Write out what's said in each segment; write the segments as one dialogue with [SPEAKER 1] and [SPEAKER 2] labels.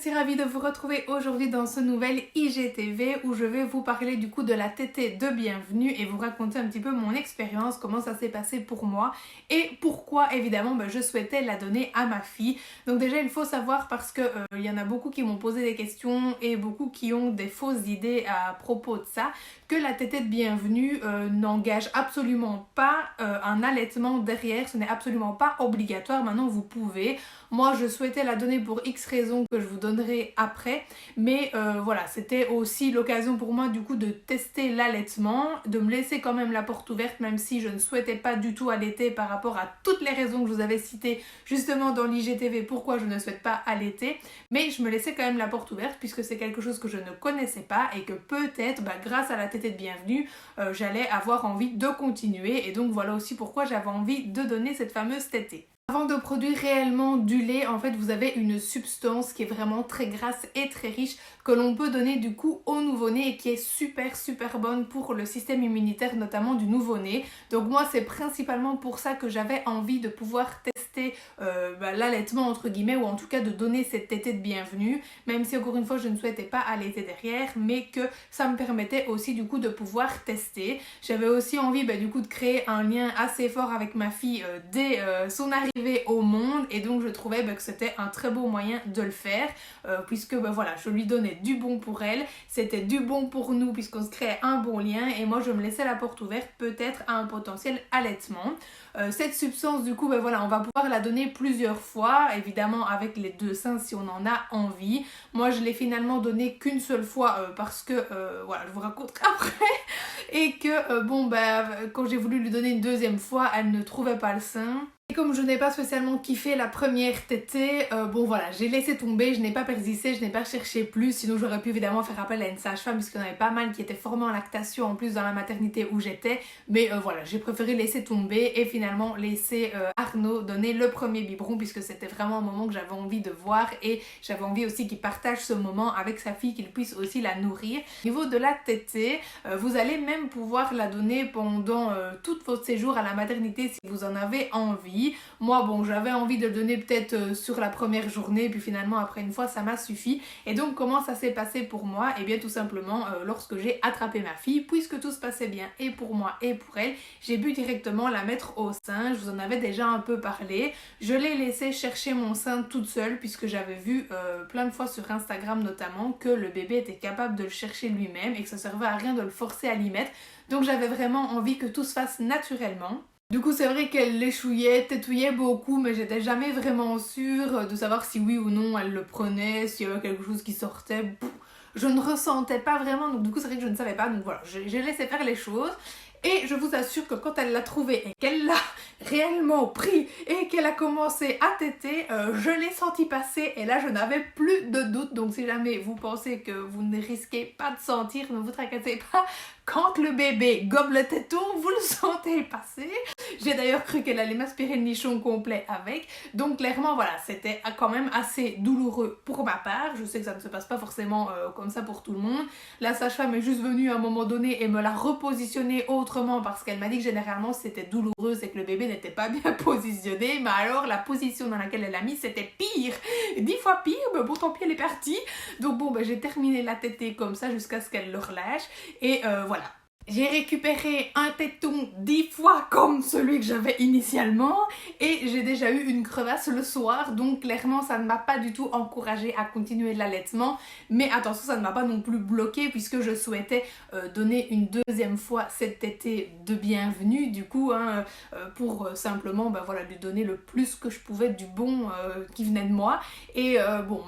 [SPEAKER 1] suis ravie de vous retrouver aujourd'hui dans ce nouvel IGTV où je vais vous parler du coup de la tétée de bienvenue et vous raconter un petit peu mon expérience, comment ça s'est passé pour moi et pourquoi évidemment je souhaitais la donner à ma fille. Donc déjà il faut savoir parce que il y en a beaucoup qui m'ont posé des questions et beaucoup qui ont des fausses idées à propos de ça, que la tétée de bienvenue n'engage absolument pas un allaitement derrière, ce n'est absolument pas obligatoire, maintenant vous pouvez. Moi je souhaitais la donner pour X raisons que je vous donnerai après, mais voilà, c'était aussi l'occasion pour moi du coup de tester l'allaitement, de me laisser quand même la porte ouverte même si je ne souhaitais pas du tout allaiter par rapport à toutes les raisons que je vous avais citées justement dans l'IGTV pourquoi je ne souhaite pas allaiter, mais je me laissais quand même la porte ouverte puisque c'est quelque chose que je ne connaissais pas et que peut-être grâce à la tétée de bienvenue j'allais avoir envie de continuer, et donc voilà aussi pourquoi j'avais envie de donner cette fameuse tétée. Avant de produire réellement du lait, en fait, vous avez une substance qui est vraiment très grasse et très riche que l'on peut donner du coup au nouveau-né et qui est super bonne pour le système immunitaire, notamment du nouveau-né. Donc moi, c'est principalement pour ça que j'avais envie de pouvoir tester l'allaitement entre guillemets, ou en tout cas de donner cette tétée de bienvenue, même si encore une fois, je ne souhaitais pas allaiter derrière, mais que ça me permettait aussi du coup de pouvoir tester. J'avais aussi envie du coup de créer un lien assez fort avec ma fille dès son arrivée au monde, et donc je trouvais que c'était un très beau moyen de le faire puisque voilà, je lui donnais du bon pour elle, c'était du bon pour nous puisqu'on se créait un bon lien, et moi je me laissais la porte ouverte peut-être à un potentiel allaitement. Cette substance du coup voilà, on va pouvoir la donner plusieurs fois, évidemment avec les deux seins si on en a envie. Moi je l'ai finalement donnée qu'une seule fois parce que voilà, je vous raconterai après, et que quand j'ai voulu lui donner une deuxième fois, elle ne trouvait pas le sein. Et comme je n'ai pas spécialement kiffé la première tétée, voilà, j'ai laissé tomber, je n'ai pas persisté, je n'ai pas cherché plus, sinon j'aurais pu évidemment faire appel à une sage-femme puisqu'il y en avait pas mal qui étaient formés en lactation en plus dans la maternité où j'étais, mais voilà, j'ai préféré laisser tomber et finalement laisser Arnaud donner le premier biberon puisque c'était vraiment un moment que j'avais envie de voir et j'avais envie aussi qu'il partage ce moment avec sa fille, qu'il puisse aussi la nourrir. Au niveau de la tétée, vous allez même pouvoir la donner pendant tout votre séjour à la maternité si vous en avez envie. Moi j'avais envie de le donner peut-être sur la première journée, puis finalement après une fois ça m'a suffi. Et donc comment ça s'est passé pour moi? Et bien tout simplement lorsque j'ai attrapé ma fille, puisque tout se passait bien et pour moi et pour elle, j'ai pu directement la mettre au sein. Je vous en avais déjà un peu parlé, je l'ai laissée chercher mon sein toute seule puisque j'avais vu plein de fois sur Instagram notamment que le bébé était capable de le chercher lui-même et que ça servait à rien de le forcer à l'y mettre. Donc j'avais vraiment envie que tout se fasse naturellement. Du coup c'est vrai qu'elle l'échouillait, tétouillait beaucoup, mais j'étais jamais vraiment sûre de savoir si oui ou non elle le prenait, s'il y avait quelque chose qui sortait. Je ne ressentais pas vraiment, donc du coup c'est vrai que je ne savais pas, donc voilà, j'ai laissé faire les choses. Et je vous assure que quand elle l'a trouvé et qu'elle l'a réellement pris et qu'elle a commencé à téter, je l'ai senti passer et là je n'avais plus de doute. Donc si jamais vous pensez que vous ne risquez pas de sentir, ne vous tracassez pas. Quand le bébé gobe le téton, vous le sentez passer. J'ai d'ailleurs cru qu'elle allait m'aspirer le nichon complet avec. Donc clairement voilà, c'était quand même assez douloureux pour ma part. Je sais que ça ne se passe pas forcément comme ça pour tout le monde. La sage-femme est juste venue à un moment donné et me l'a repositionné autrement parce qu'elle m'a dit que généralement c'était douloureux, c'est que le bébé n'était pas bien positionné. Mais alors la position dans laquelle elle l'a mis c'était pire, 10 fois pire, mais bon tant pis elle est partie. Donc j'ai terminé la tétée comme ça jusqu'à ce qu'elle le relâche. Et voilà. J'ai récupéré un téton 10 fois comme celui que j'avais initialement et j'ai déjà eu une crevasse le soir, donc clairement ça ne m'a pas du tout encouragée à continuer l'allaitement. Mais attention, ça ne m'a pas non plus bloquée puisque je souhaitais donner une deuxième fois cette tétée de bienvenue du coup pour simplement voilà, lui donner le plus que je pouvais du bon qui venait de moi. Et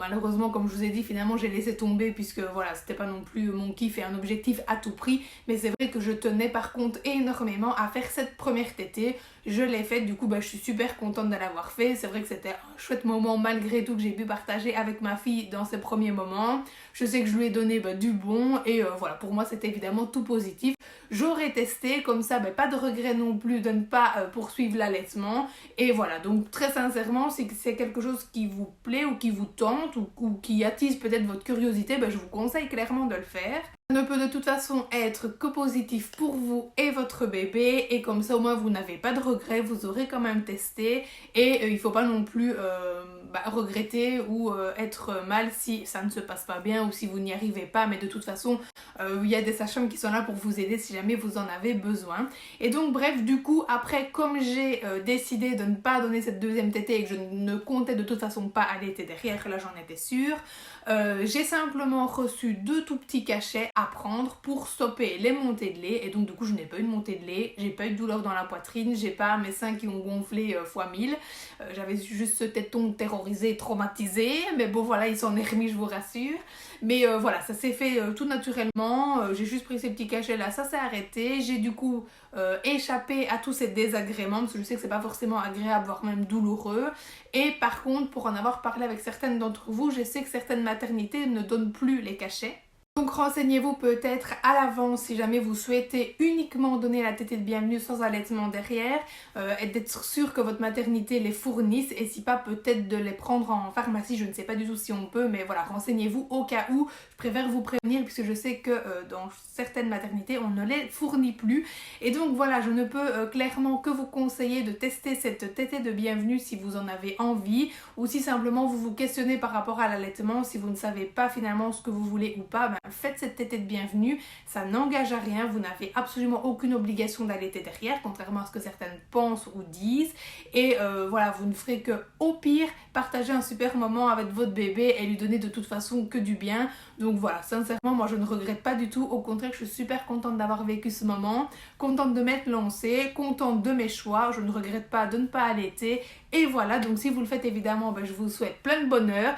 [SPEAKER 1] malheureusement comme je vous ai dit, finalement j'ai laissé tomber puisque voilà, c'était pas non plus mon kiff et un objectif à tout prix, mais c'est vrai que je tenais par contre énormément à faire cette première tétée. Je l'ai faite, du coup je suis super contente de l'avoir fait. C'est vrai que c'était un chouette moment malgré tout que j'ai pu partager avec ma fille dans ces premiers moments. Je sais que je lui ai donné du bon et voilà, pour moi c'était évidemment tout positif. J'aurais testé comme ça, pas de regret non plus de ne pas poursuivre l'allaitement. Et voilà, donc très sincèrement, si c'est quelque chose qui vous plaît ou qui vous tente ou qui attise peut-être votre curiosité, je vous conseille clairement de le faire. Ça ne peut de toute façon être que positif pour vous et votre bébé, et comme ça au moins vous n'avez pas de regrets, vous aurez quand même testé, et il ne faut pas non plus regretter ou être mal si ça ne se passe pas bien ou si vous n'y arrivez pas, mais de toute façon il y a des sages-femmes qui sont là pour vous aider si jamais vous en avez besoin. Et donc bref, du coup après, comme j'ai décidé de ne pas donner cette deuxième tétée et que je ne comptais de toute façon pas allaiter derrière, là j'en étais sûre, j'ai simplement reçu 2 tout petits cachets à prendre pour stopper les montées de lait, et donc du coup je n'ai pas eu de montée de lait, j'ai pas eu de douleur dans la poitrine, j'ai pas mes seins qui ont gonflé fois 1000, j'avais juste ce téton terrorisé, traumatisé, mais bon voilà, il s'en est remis, je vous rassure. Mais voilà, ça s'est fait tout naturellement, j'ai juste pris ces petits cachets là, ça s'est arrêté, j'ai du coup échappé à tous ces désagréments, parce que je sais que c'est pas forcément agréable, voire même douloureux. Et par contre, pour en avoir parlé avec certaines d'entre vous, je sais que certaines maternités ne donnent plus les cachets. Donc renseignez-vous peut-être à l'avance si jamais vous souhaitez uniquement donner la tétée de bienvenue sans allaitement derrière, et d'être sûr que votre maternité les fournisse, et si pas peut-être de les prendre en pharmacie, je ne sais pas du tout si on peut, mais voilà, renseignez-vous au cas où, je préfère vous prévenir puisque je sais que dans certaines maternités on ne les fournit plus. Et donc voilà, je ne peux clairement que vous conseiller de tester cette tétée de bienvenue si vous en avez envie, ou si simplement vous vous questionnez par rapport à l'allaitement, si vous ne savez pas finalement ce que vous voulez ou pas, faites cette tétée de bienvenue, ça n'engage à rien, vous n'avez absolument aucune obligation d'allaiter derrière, contrairement à ce que certaines pensent ou disent, et voilà, vous ne ferez que au pire partager un super moment avec votre bébé et lui donner de toute façon que du bien. Donc voilà, sincèrement moi je ne regrette pas du tout, au contraire je suis super contente d'avoir vécu ce moment, contente de m'être lancée, contente de mes choix, je ne regrette pas de ne pas allaiter. Et voilà, donc si vous le faites évidemment, je vous souhaite plein de bonheur.